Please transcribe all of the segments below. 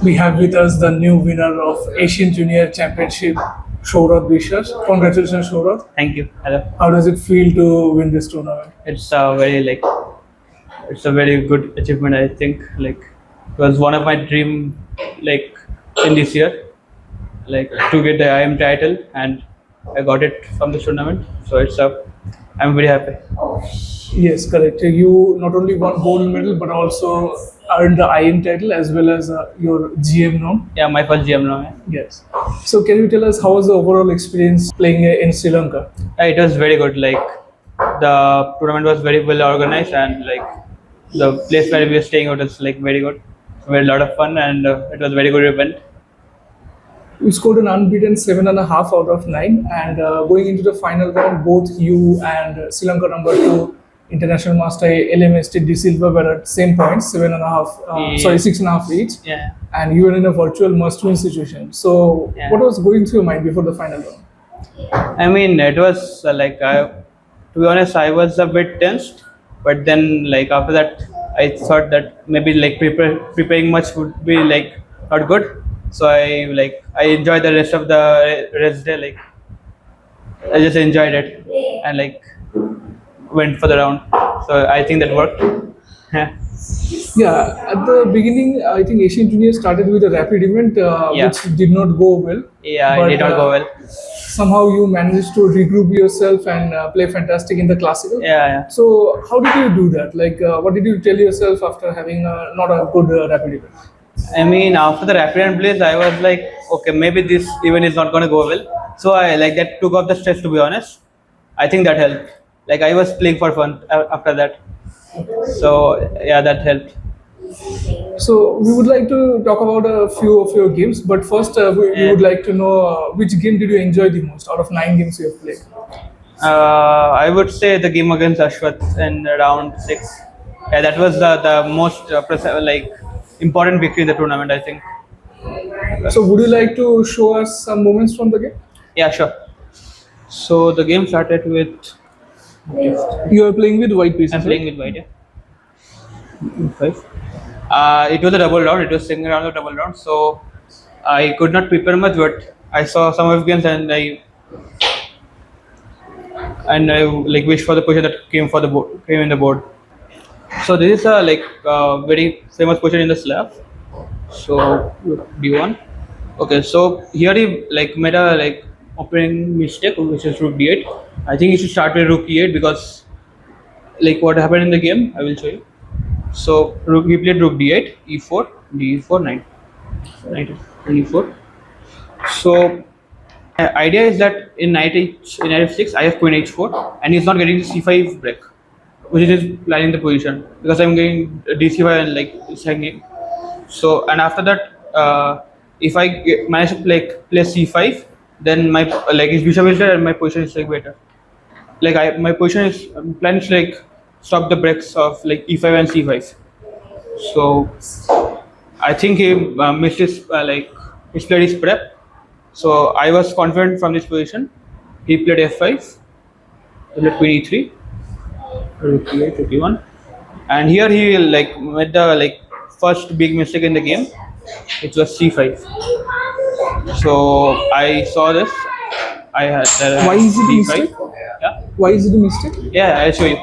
We have with us the new winner of Asian Junior Championship, Sourath Biswas. Congratulations, Sourath. Thank you. Hello. How does it feel to win this tournament? It's it's a very good achievement. I think it was one of my dream in this year to get the IM title, and I got it from this tournament. So I'm very happy. Yes, correct. You not only won gold medal but also earned the IM title as well as your GM norm. Yeah, my first GM now. Yes. So can you tell us how was the overall experience playing in Sri Lanka? Yeah, it was very good. The tournament was very well organized, and the place where we were staying out was very good. We had a lot of fun, and it was a very good event. You scored an unbeaten 7.5 out of 9, and going into the final round, both you and Sri Lanka number 2 international master LMST De Silva were at same points, 6.5 each. Yeah. And you were in a virtual must-win situation. So, Yeah. what was going through your mind before the final round? I mean, it was to be honest, I was a bit tensed, but then after that, I thought that maybe preparing much would be not good. So I enjoyed the rest of the rest day. I just enjoyed it and went for the round. So I think that worked. Yeah, at the beginning, I think Asian Junior started with a rapid event, Yeah. which did not go well. Yeah, But, it did not go well. Somehow you managed to regroup yourself and play fantastic in the classical. Yeah. So how did you do that? What did you tell yourself after having not a good rapid event? I mean, after the rapid and plays, I was like, okay, maybe this event is not going to go well. So I that took off the stress. To be honest, I think that helped. I was playing for fun after that. So yeah, that helped. So we would like to talk about a few of your games, but first we would like to know which game did you enjoy the most out of 9 games you have played? I would say the game against Ashwath in round 6. Yeah, that was the most important victory in the tournament, I think. So would you like to show us some moments from the game? Yeah, sure. So the game started with You are playing with white pieces. I'm playing with white. Yeah. 5. It was a double round. It was single round of double round. So I could not prepare much, but I saw some of games and I wished for the position that came in the board. So this is a very famous position in the slab. So D1. Okay, so here he made a opening mistake, which is rook D8. I think he should start with rook E8 because what happened in the game, I will show you. So he played rook D8, E4, D4, knight and E4. So idea is that in knight F6, I have queen H4, and he's not getting the C5 break, which is planning the position because I'm getting D5 and it's hanging. So and after that, if I manage to play C5, then my his bishop is there and my position is better. My position is planning to stop the breaks of E5 and C5. So I think he missed his he played his prep. So I was confident from this position. He played F5, he played queen E3, rook E8, rook E1, and here he made the first big mistake in the game. It was C5. So I saw this. I had Why is it a D5. mistake? Yeah. Why is it a mistake? Yeah, I'll show you.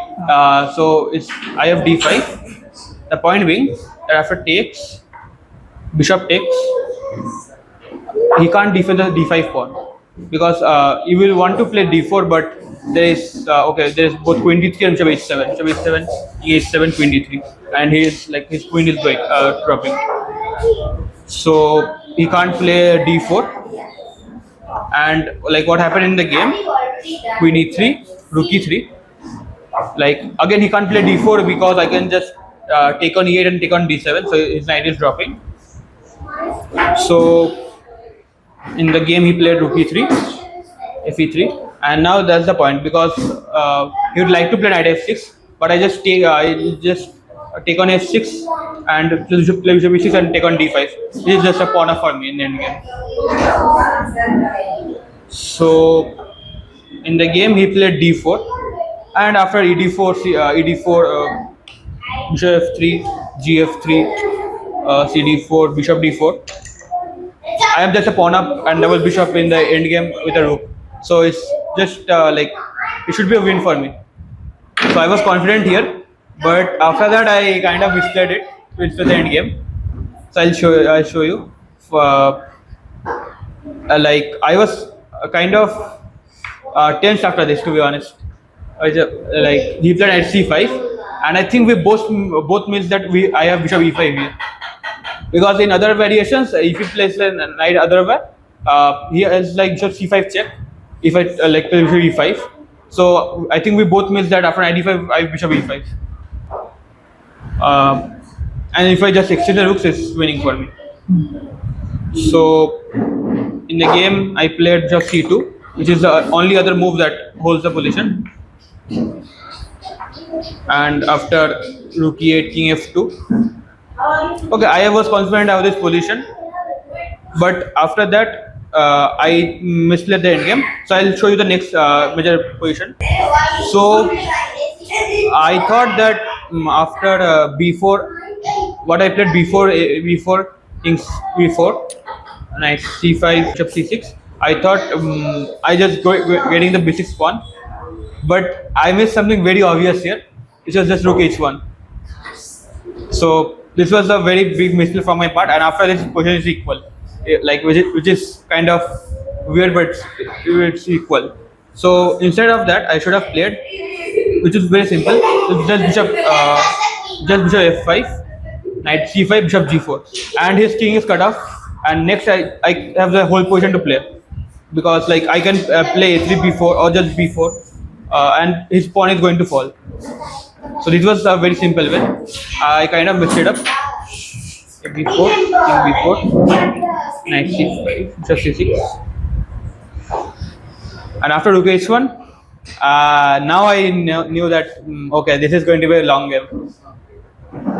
So I have D5. The point being that after takes, bishop takes, he can't defend the D5 pawn because you will want to play D4, but there is there is both queen D3 and bishop H7. Bishop H7, E8, queen D3, and his queen is dropping. So he can't play D4. And what happened in the game, queen E3, rook E3. Again he can't play D4 because I can just take on E8 and take on D7, so his knight is dropping. So in the game he played rook E3, Fe3, and now that's the point because he would like to play knight F6, but I just take on F6 and play bishop E6 and take on D5. This is just a pawn for me in the end game. So in the game he played D4, and after ED4, bishop F3, GF3, cd4, bishop d4. I am just a pawn up and double bishop in the end game with a rook. So it's just like it should be a win for me. So I was confident here, but after that I kind of misled it with the end game. So I'll show you. Like I was kind of tense after this, to be honest. Like he played at c5, and I think we both means that I have bishop e5 here. Because in other variations, if he plays a knight otherwise, he has like bishop c5 check. If I like play bishop e5, so I think we both miss that after knight e5, I have bishop e5. And if I just exchange the rooks, it's winning for me. So in the game, I played bishop c2, which is the only other move that holds the position. And after rook e8, king f2. Okay, I was confident of this position, but after that I misled the endgame. So I'll show you the next major position. So I thought that after b4, what I played b4, king b4, knight c5, bishop c6. I thought I just getting the b6 pawn, but I missed something very obvious here. It was just rook h1. So this was a very big mistake from my part, and after this position is equal, like which is kind of weird, but it's equal. So instead of that, I should have played, which is very simple. Just bishop f5, knight c5, bishop g4, and his king is cut off. And next I have the whole position to play, because like I can play a3 b4 or just b4, and his pawn is going to fall. So this was a very simple way. I kind of mixed it up. b4, king b4, knight c5, bishop c6, and after rook h1, now I knew that okay, this is going to be a long game.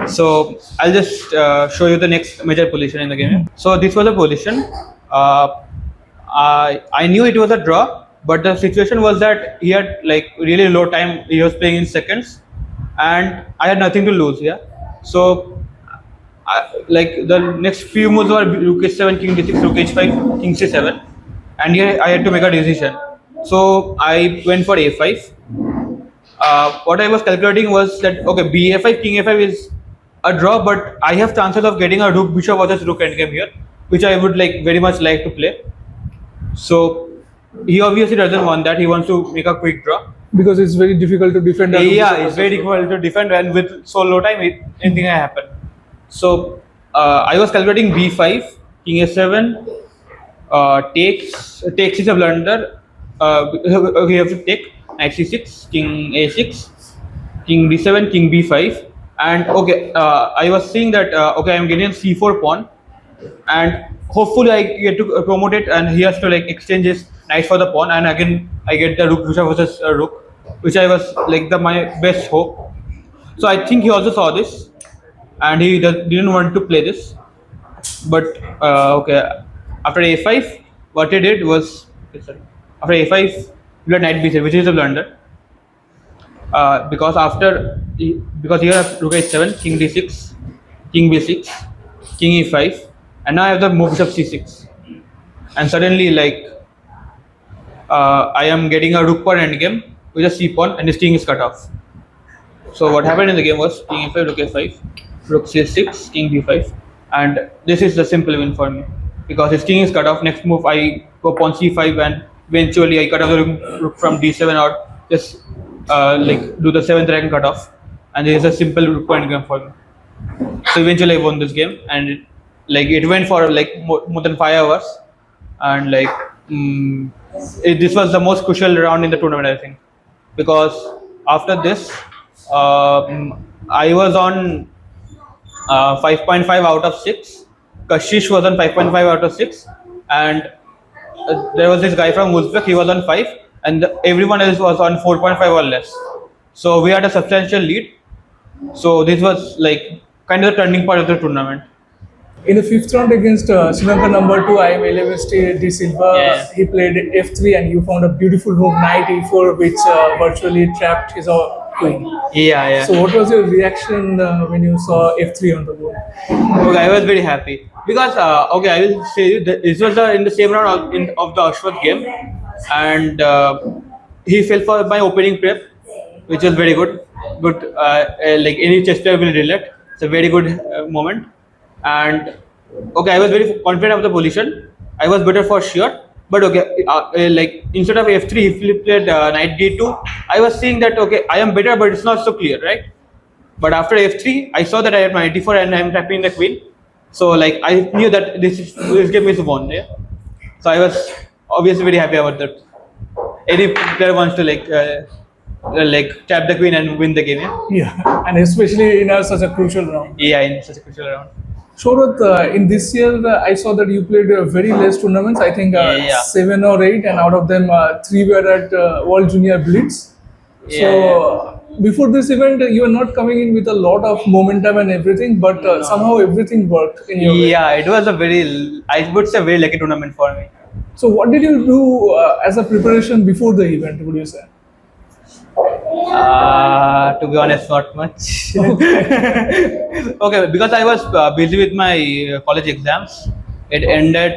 So I'll just show you the next major position in the game. So this was a position. I knew it was a draw, but the situation was that he had like really low time. He was playing in seconds, and I had nothing to lose. Yeah. So like the next few moves were rook h7, king d6, rook h5, king c7, and here I had to make a decision. So I went for a5. What I was calculating was that okay, b5, king a5 is a draw, but I have chances of getting a rook bishop versus rook endgame here, which I would like very much like to play. So he obviously doesn't want that. He wants to make a quick draw because it's very difficult to defend. Yeah, it's very difficult to defend, and with so low time, anything can happen. So I was calculating b5, king a7, takes is a blunder. We have to take knight c6, king a6, king d7, king b5, and okay, I was seeing that okay, I'm getting a c4 pawn, and hopefully I get to promote it, and he has to like exchange his knight for the pawn, and again I get the rook bishop versus rook, which I was like my best hope. So I think he also saw this, and he didn't want to play this. But okay, after a5, what he did was after a5, he played knight b6, which is a blunder. Because here I have rook h7, king d6, king b6, king e5, and now I have the move bishop c6, and suddenly like I am getting a rook pawn endgame with a c pawn, and his king is cut off. So what happened in the game was king e5, rook a5, rook c6, king b5, and this is the simple win for me because his king is cut off. Next move I go pawn c5, and eventually I cut off the rook from d7 or just like do the 7th rank cut off, and there is a simple rook pawn game for me. So eventually I won this game, and like it went for like more than 5 hours, and like this was the most crucial round in the tournament, I think, because after this I was on 5.5 out of 6. Kashish was on 5.5 out of 6, and there was this guy from Uzbek, he was on 5, and everyone else was on 4.5 or less. So we had a substantial lead. So this was like kind of the turning point of the tournament. In the 5th round against Sri Lanka number 2, I am LMST D Silva. Yeah. He played f3, and you found a beautiful move knight e4, which virtually trapped his queen. Yeah. So what was your reaction when you saw f3 on the board? Okay, I was very happy because okay, I will say you that this was in the same round of the Ashwath game, and he fell for my opening prep, which was very good. Good, like any chess player will relate. It's a very good moment, and okay, I was very confident of the position. I was better for sure, but okay, like instead of f3, he played knight d2. I was seeing that okay, I am better, but it's not so clear, right? But after f3, I saw that I had my d4 and I'm tapping the queen. So like I knew that this game is won. Yeah. So I was obviously very happy about that. Any player wants to like tap the queen and win the game. Yeah. Yeah, and especially in such a crucial round. Yeah, in such a crucial round. Sourath, in this year, I saw that you played very less tournaments. I think Yeah. 7 or 8, and out of them, 3 were at World Junior Blitz. So before this event, you were not coming in with a lot of momentum and everything, but somehow everything worked in your way. Yeah, it was a very, I would say, very lucky tournament for me. So what did you do as a preparation before the event? Would you say? To be honest, not much. Okay, because I was busy with my college exams. It ended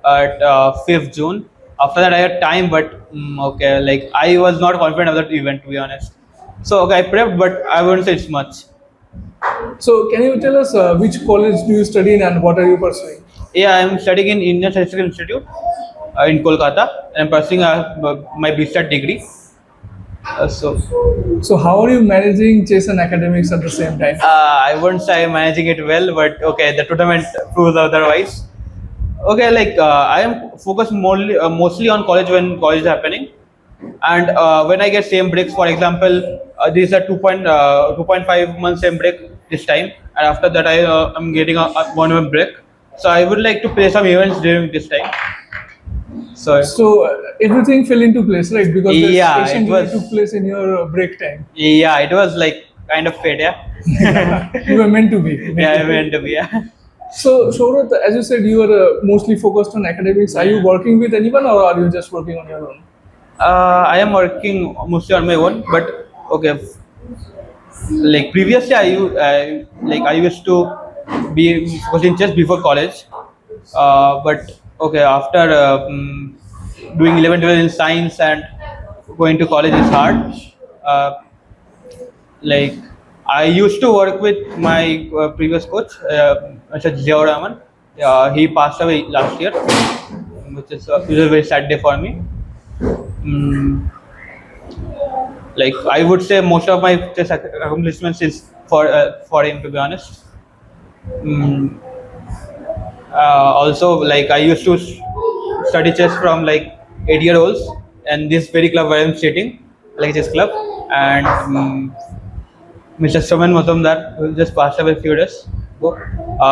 at 5th June. After that, I had time, but okay, like I was not confident of that event, to be honest. So okay, I prepped, but I wouldn't say it's much. So can you tell us which college do you study in and what are you pursuing? Yeah, I'm studying in Indian Statistical Institute in Kolkata, and I'm pursuing my BStat degree. So how are you managing chess and academics at the same time? I wouldn't say I'm managing it well, but okay, the tournament proves otherwise. Okay, like I am focused mostly on college when college is happening, and when I get same breaks, for example, this is a 2.5 month same break this time, and after that I am getting a 1 month break. So I would like to play some events during this time. So everything fell into place, right? Because the Yeah, session it was- took place in your break time. Yeah, it was like kind of fate, yeah. You were meant to be. Yeah, I meant to be, yeah. So, Sourath, as you said, you are mostly focused on academics. Are you working with anyone or are you just working on your own? I am working mostly on my own, but okay. Like previously, I used to be focused in chess before college, but okay, after doing 11, 12 in science and going to college is hard. Uh, like I used to work with my previous coach, Mr. Ziaur Rahman. He passed away last year, which is a very sad day for me. Mm, like I would say most of my chess accomplishments is for him, to be honest. Mm, also, like I used to study chess from like 8-year-olds, and this very club where I'm sitting, like chess club, and Mr. Soman Mazumdar, who just passed away a few days ago.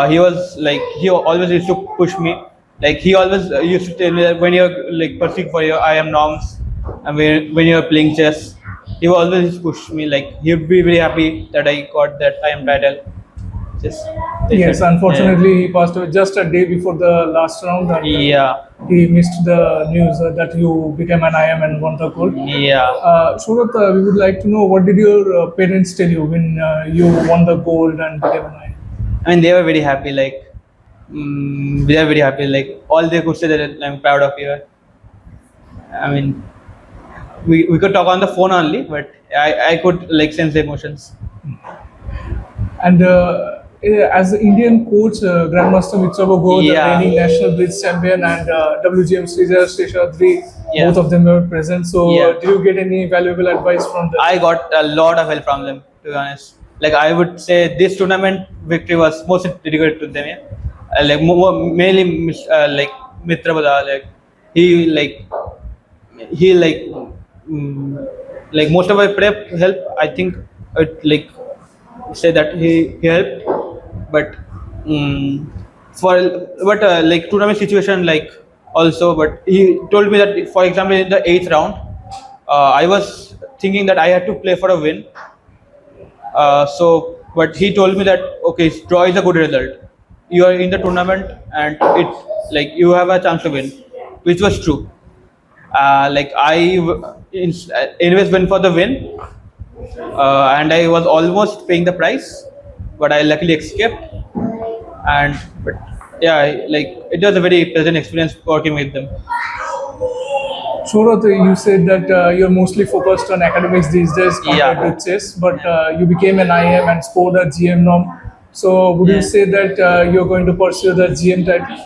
He was like he always used to push me. Like he always used to tell me that when you're like pursuing for your IM norms and when you're playing chess, he will always push me. Like he'd be very happy that I got that IM title. Just Yes, unfortunately, he passed away just a day before the last round. And, Yeah, he missed the news that you became an IM and won the gold. yeah. Sourath, we would like to know what did your parents tell you when you won the gold and became an IM? I mean, they were very happy. Like they are very happy. Like all they could say that I'm proud of you. I mean, we could talk on the phone only, but I could like sense the emotions. And as the Indian coach, Grandmaster Mitrabha Guha, the Yeah. reigning national bridge champion, and WGM Seshadri, Yeah. both of them were present. So, Yeah. did you get any valuable advice from them? I got a lot of help from them, to be honest. Like I would say this tournament victory was mostly dedicated to them. Yeah? Like mainly like Mitrabha, he like most of my prep help. I think it like say that he helped, but for but like tournament situation like also, but he told me that for example in the 8th round, I was thinking that I had to play for a win. So, but he told me that okay, draw is a good result. You are in the tournament and it like you have a chance to win, which was true. Like anyways went for the win, and I was almost paying the price, but I luckily escaped. And but yeah, like it was a very pleasant experience working with them. Sourath, you said that you're mostly focused on academics these days compared Yeah. to chess, but you became an IM and scored a GM norm. So, would you Yeah. say that you're going to pursue the GM title?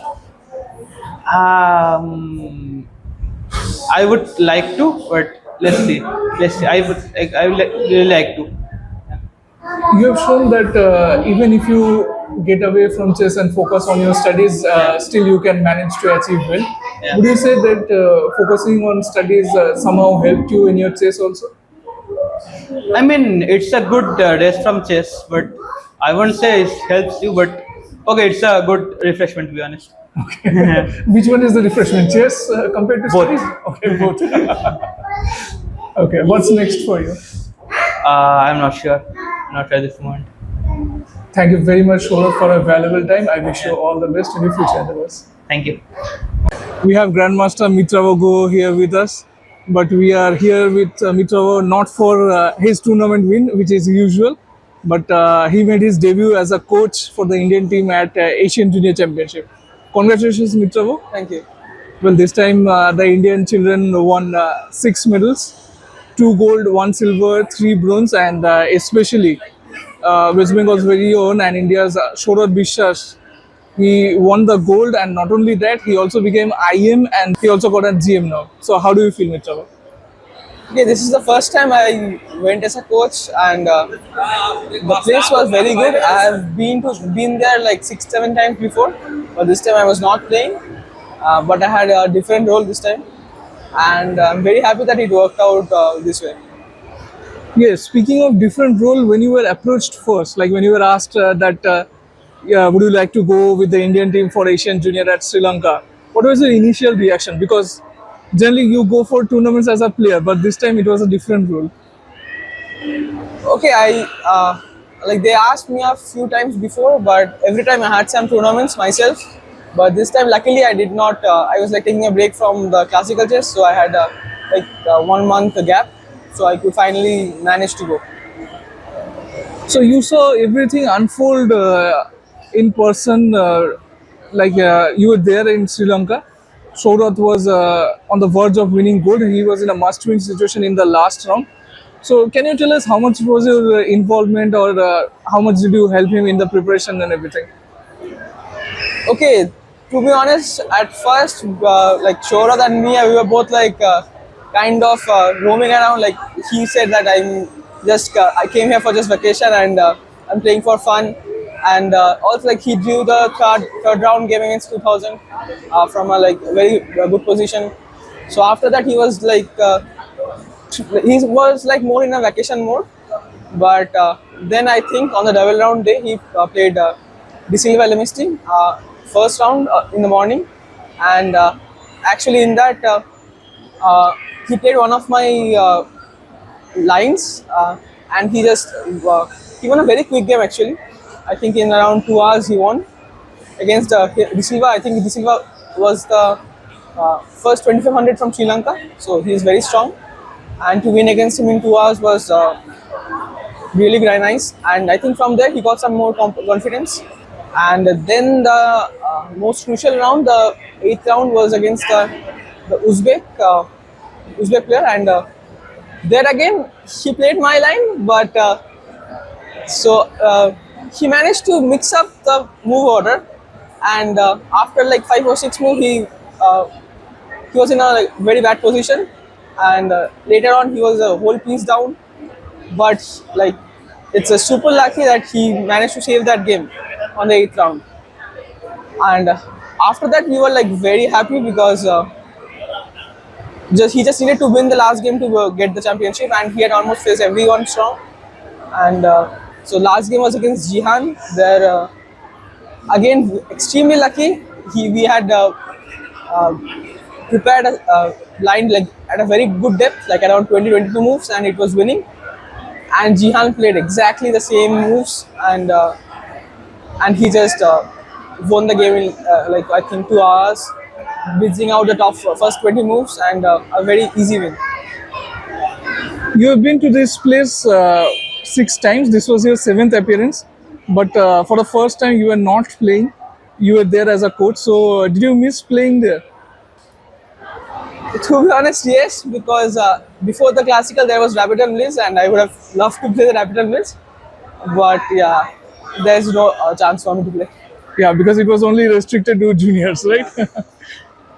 Um, I would like to, but let's see. Let's see. I would really like to. You have shown that even if you get away from chess and focus on your studies, still you can manage to achieve well. Yeah. Would you say that focusing on studies somehow helped you in your chess also? I mean, it's a good rest from chess, but I won't say it helps you. But okay, it's a good refreshment to be honest. Which one is the refreshment? Chess compared to Both. studies? Okay, both. Okay, what's next for you? I'm not sure. Not at this moment. Thank you very much, Sourath, for a valuable time. I wish you all the best in your future endeavors. Thank you. We have Grandmaster Mitrabha Guha here with us, but we are here with Mitrabha not for his tournament win, which is usual, but he made his debut as a coach for the Indian team at Asian Junior Championship. Congratulations, Mitrabha. Thank you. Well, this time the Indian children won 6 medals, 2 gold, 1 silver, 3 bronze, and especially West Bengal's very own and India's Sourath Biswas. He won the gold, and not only that, he also became IM and he also got a GM now. So, how do you feel, Mitrabha? Okay, this is the first time I went as a coach, and the place was very good. I have been there like 6-7 times before, but this time I was not playing. But I had a different role this time, and I'm very happy that it worked out this way. Yes, speaking of different role, when you were approached first, like when you were asked that, yeah, would you like to go with the Indian team for Asian Junior at Sri Lanka? What was your initial reaction? Because generally you go for tournaments as a player, but this time it was a different role. Okay, like they asked me a few times before, but every time I had some tournaments myself. But this time, luckily, I did not. I was like taking a break from the classical chess, so I had like 1 month gap, so I could finally manage to go. So you saw everything unfold in person, like you were there in Sri Lanka. Sourath was on the verge of winning gold. He was in a must-win situation in the last round. So can you tell us how much was your involvement, or how much did you help him in the preparation and everything? Okay, to be honest, at first, like Sourath and me, we were both like kind of roaming around. Like he said that I came here for just vacation, and I'm playing for fun. And also like he drew the third round game against 2000 from a like very good position. So after that, he was like he was like more in a vacation mode. But then I think on the double round day, he played De Silva LMST first round in the morning, and actually in that he played one of my lines, and he won a very quick game actually. I think in around 2 hours he won against De Silva. I think De Silva was the first 2500 from Sri Lanka, so he is very strong, and to win against him in 2 hours was really very nice. And I think from there he got some more confidence. And then the most crucial round, the 8th round, was against the Uzbek player, and there again he played my line, but he managed to mix up the move order, and after like 5 or 6 moves, he was in a like, very bad position, and later on he was a whole piece down, but like it's a super lucky that he managed to save that game on the 8th round. And after that we were like very happy because he just needed to win the last game to get the championship, and he had almost faced everyone strong. And so last game was against Jihan. There again extremely lucky. We had prepared a blind like at a very good depth, like around 20-22 moves, and it was winning. And Jihan played exactly the same moves, and he just won the game in like I think 2 hours, blitzing out the top first 20 moves, and a very easy win. You have been to this place 6 times. This was your 7th appearance, but for the first time you were not playing. You were there as a coach. So did you miss playing there? To be honest, yes, because before the classical there was rabbit and bliss, and I would have loved to play the rabbit and bliss, but yeah, there's no chance for me to play. Yeah, because it was only restricted to juniors, right?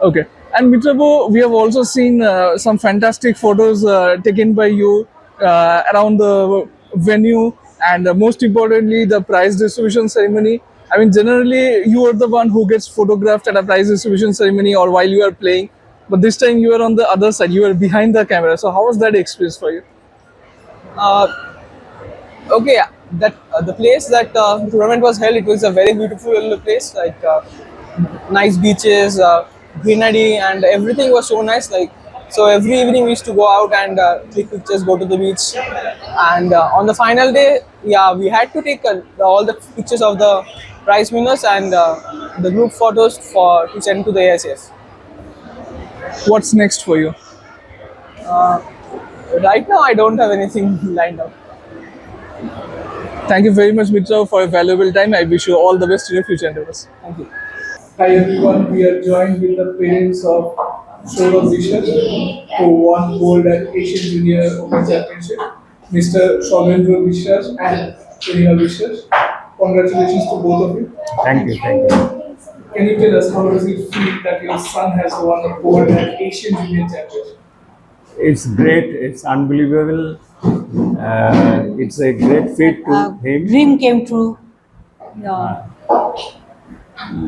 Okay. And Mitrabha, we have also seen some fantastic photos taken by you around the venue, and most importantly, the prize distribution ceremony. I mean, generally, you are the one who gets photographed at a prize distribution ceremony or while you are playing, but this time you were on the other side. You were behind the camera. So, how was that experience for you? Okay, that the place that the tournament was held, it was a very beautiful place, like nice beaches, greenery, and everything was so nice. Like, so every evening we used to go out and take pictures, go to the beach, and on the final day, yeah, we had to take all the pictures of the prize winners and the group photos to send to the ASF. What's next for you? Right now, I don't have anything lined up. Thank you very much, Mitra, for your valuable time. I wish you all the best in your future endeavors. Thank you. Hi everyone, we are joined with the parents of Sourath Biswas, who won gold at Asian Junior Open Championship, Mr. Sourath Biswas and Priya Biswas. Congratulations to both of you. Thank you, thank you. Can you tell us how does it feel that your son has won a gold at Asian Junior Championship? It's great, it's unbelievable. It's a great feat to him. Dream came true. Yeah.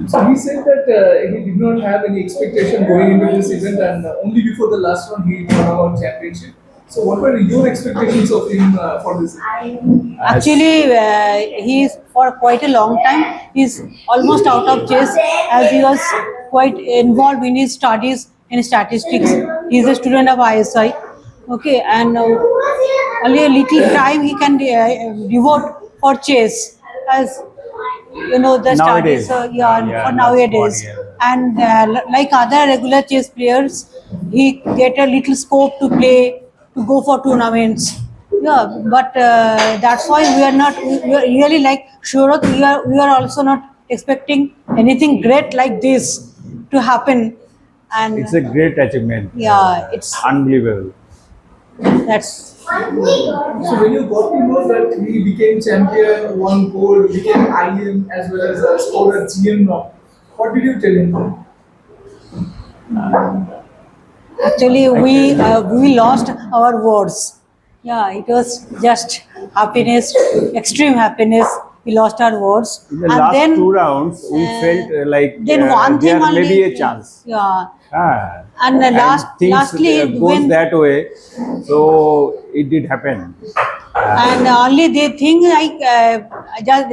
So he said that he did not have any expectation going into this event, and only before the last one he thought about championship. So what were your expectations of him for this? Actually, he's for quite a long time. He's almost out of chess as he was quite involved in his studies in statistics. He's a student of ISI. Okay, and only a little time he can devote for chess, as you know the Nowadays. studies. Yeah, Yeah, for that's nowadays. what, yeah. And like other regular chess players, he get a little scope to play, to go for tournaments. Yeah, but that's why we are not. We are really like Sourath. We are also not expecting anything great like this to happen. And It's a great achievement. yeah, it's Unbelievable. that's. So when you got to know that he became champion, won gold, became IM as well as scored a GM now, what did you tell him? Actually, we lost our words. Yeah, it was just happiness, extreme happiness. We lost our words, In the last two rounds, we felt like then one thing there may only. be a chance. Yeah, Ah. and things lastly, goes when that way, so it did happen. and only the thing like just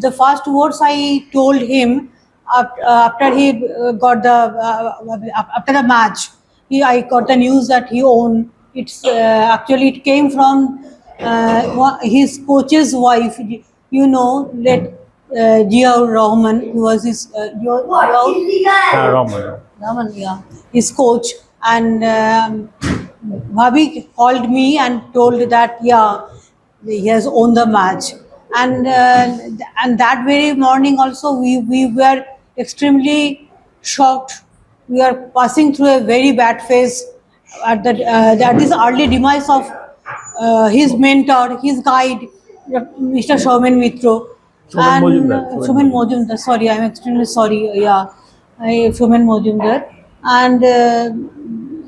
the first words I told him after he got the after the match, I got the news that he won. It's actually it came from his coach's wife. You know that Jia Rahman, who was his Roman. Raman, yeah, his coach, and Bhabhi called me and told that yeah, he has won the match, and that very morning also we were extremely shocked. We are passing through a very bad phase at this early demise of his mentor, his guide, Mr. Shaumen Mitro. Shaumen And Mojumdar. Shaumen Mojumdar, sorry, I'm extremely sorry. Yeah, Shaumen Mojumdar. And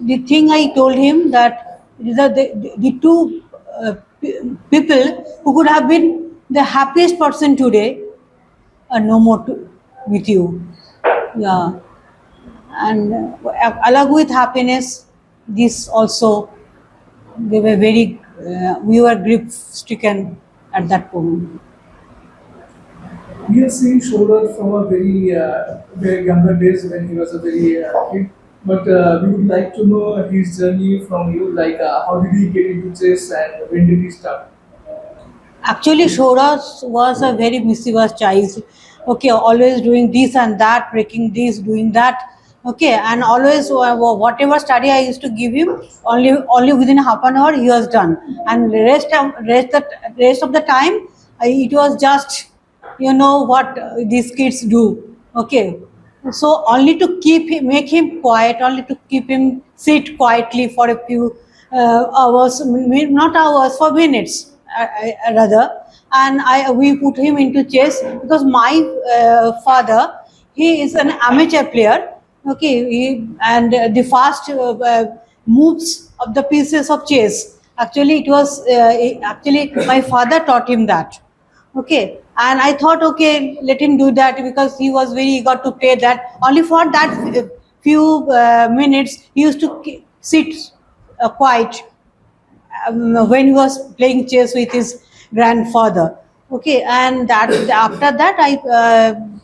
the thing I told him that the two people who could have been the happiest person today are no more with you. Yeah. And along with happiness, this also, they were very, we were grief stricken at that moment. We have seen Sourath from a very younger days when he was a very kid. But we would like to know his journey from you, like how did he get into chess and when did he start? Actually, Sourath was a very mischievous child. Okay, always doing this and that, breaking this, doing that. Okay, and always whatever study I used to give him, only within half an hour he was done, and rest of the time it was just what these kids do. Okay, so only to make him quiet, only to keep him sit quietly for a few hours, not hours, for minutes rather, and we put him into chess because my father, he is an amateur player. Okay, and the fast moves of the pieces of chess. Actually, it was actually my father taught him that. Okay, and I thought, okay, let him do that because he was very eager to play that. Only for that few minutes, he used to sit quiet when he was playing chess with his grandfather. Okay, and that after that, I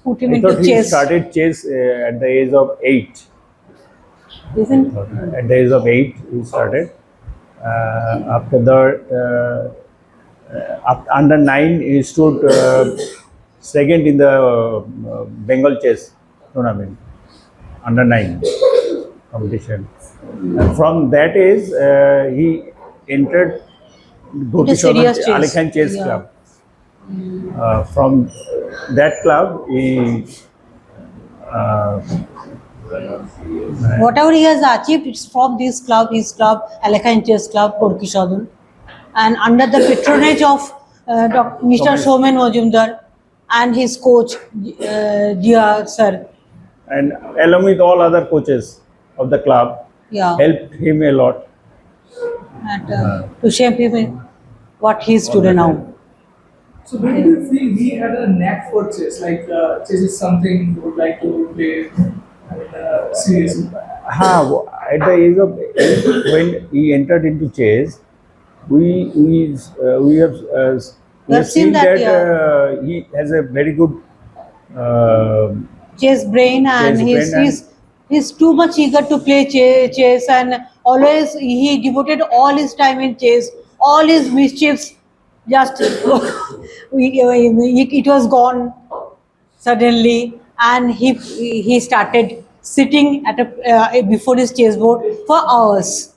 put him I into thought he chess. started chess at the age of 8. Isn't At the age of 8, he started. After that, under 9, he stood second in the Bengal chess tournament, under 9 competition. And from that age, he entered Into serious chess. Ali Khan Chess Yeah. Club. From that club, he whatever he has achieved, it's from this club, his club, Alekhan Chess Club, Kodkishodun, and under the patronage of Mr. Somen Majumdar and his coach, Jia sir. and along with all other coaches of the club, Yeah, helped him a lot. and, to shape him in what he is today now. So when do you feel he had a knack for chess? Like chess is something he would like to play seriously. At the age of 8, when he entered into chess, we have seen that yeah. he has a very good Chess brain, and Chess brain he's too much eager to play chess, and always he devoted all his time in chess. All his mischiefs just it was gone suddenly, and he started sitting at before his chessboard for hours.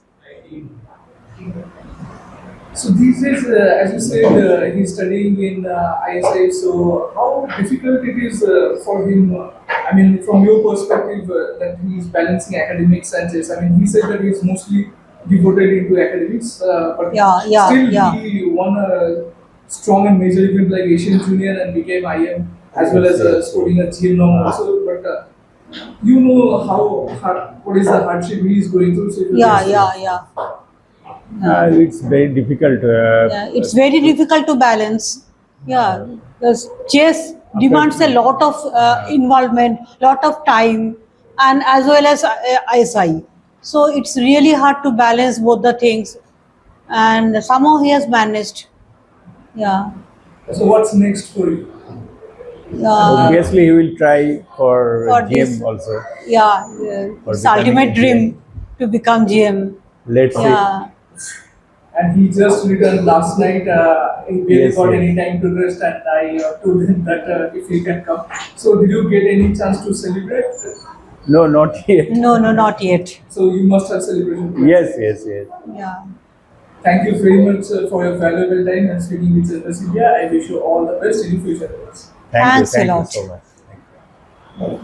So these days, as you said, he's studying in ISI. So how difficult it is for him? I mean, from your perspective, that he's balancing academics and chess. I mean, he said that he's mostly devoted into academics, but still Yeah. he won a strong and major event like Asian Junior and became IM, as well as scoring a GM norm also. But you know what is the hardship he is going through. So if you Yeah. it's very difficult. Yeah, it's very difficult to balance. Yeah, because chess demands a lot of involvement, lot of time, and as well as eyesight. So it's really hard to balance both the things, and somehow he has managed. Yeah, So what's next for you? Obviously, he will try for For GM this- also. yeah. For It's becoming ultimate a dream to become GM. Let's see. Yeah. And he just returned last night. He barely Yes, got yes. any time to rest, and I told him that if he can come. So, did you get any chance to celebrate? No, not yet. No, not yet. So, you must have celebration. Yes. Yeah. Thank you very much for your valuable time and speaking with us, India. I wish you all the best in future. Thanks a Thank you lot. so much. Thank you.